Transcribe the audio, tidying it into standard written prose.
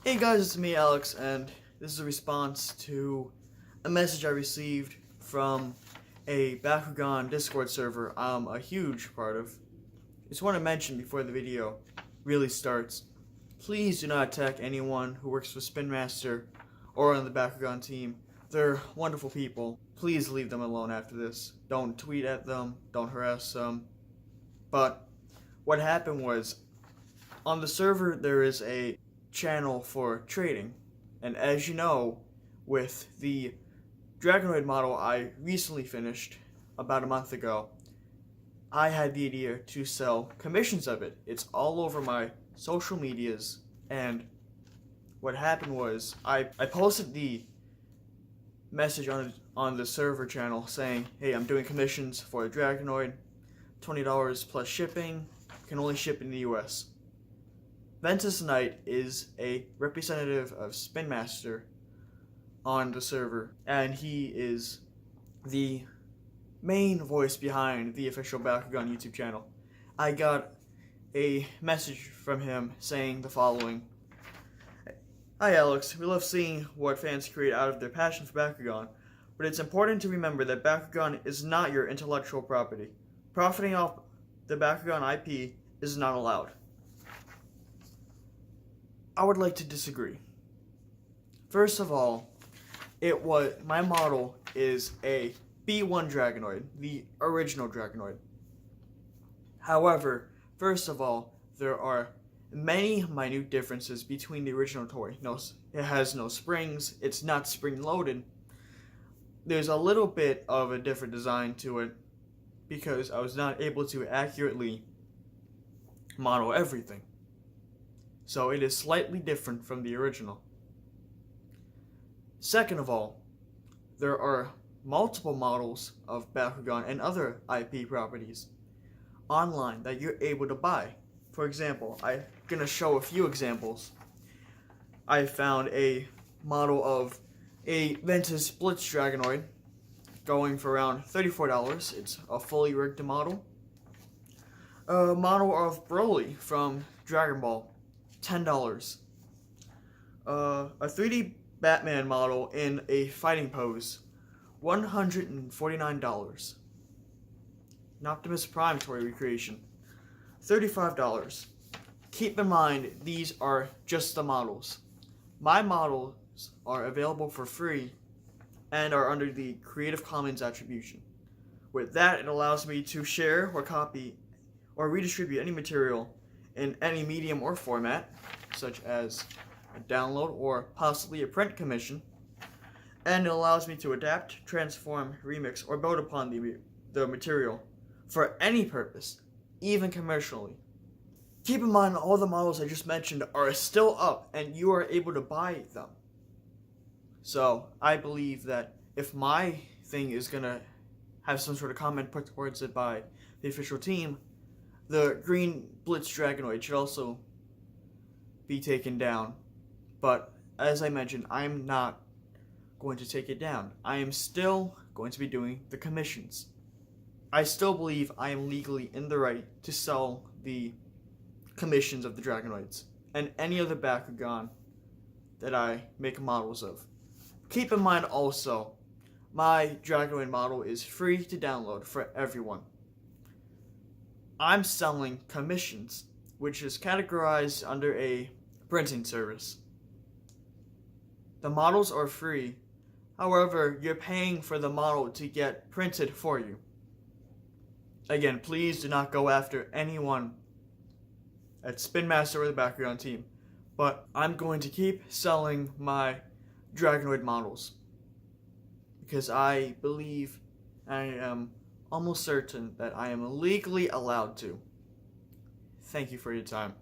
Hey guys, it's me, Alex, and this is a response to a message I received from a Bakugan Discord server I'm a huge part of. Just want to mention before the video really starts, please do not attack anyone who works for Spin Master or on the Bakugan team. They're wonderful people. Please leave them alone after this. Don't tweet at them, don't harass them. But what happened was, on the server there is a channel for trading, and as you know, with the Dragonoid model I recently finished about a month ago, I had the idea to sell commissions of it. It's all over my social medias, and what happened was I posted the message on the server channel saying, hey, I'm doing commissions for a Dragonoid, $20 plus shipping, can only ship in the US. Ventus Knight is a representative of Spin Master on the server, and he is the main voice behind the official Bakugan YouTube channel. I got a message from him saying the following: Hi Alex, we love seeing what fans create out of their passion for Bakugan, but it's important to remember that Bakugan is not your intellectual property. Profiting off the Bakugan IP is not allowed. I would like to disagree. First of all, my model is a B1 Dragonoid, the original Dragonoid. However, first of all, there are many minute differences between the original toy. It has no springs, it's not spring-loaded. There's a little bit of a different design to it because I was not able to accurately model everything. So it is slightly different from the original. Second of all, there are multiple models of Bakugan and other IP properties online that you're able to buy. For example, I'm going to show a few examples. I found a model of a Ventus Blitz Dragonoid going for around $34. It's a fully rigged model. A model of Broly from Dragon Ball, $10. A 3D Batman model in a fighting pose, $149. An Optimus Prime toy recreation, $35. Keep in mind, these are just the models. My models are available for free and are under the Creative Commons attribution. With that, it allows me to share or copy or redistribute any material in any medium or format, such as a download or possibly a print commission, and it allows me to adapt, transform, remix, or build upon the material for any purpose, even commercially. Keep in mind, all the models I just mentioned are still up, and you are able to buy them. So, I believe that if my thing is gonna have some sort of comment put towards it by the official team, the Green Blitz Dragonoid should also be taken down. But, as I mentioned, I'm not going to take it down. I am still going to be doing the commissions. I still believe I am legally in the right to sell the commissions of the Dragonoids and any other Bakugan that I make models of. Keep in mind also, my Dragonoid model is free to download for everyone. I'm selling commissions, which is categorized under a printing service. The models are free, however, you're paying for the model to get printed for you. Again, please do not go after anyone at Spin Master or the Bakugan team, but I'm going to keep selling my Dragonoid models because I believe, I am almost certain that I am legally allowed to. Thank you for your time.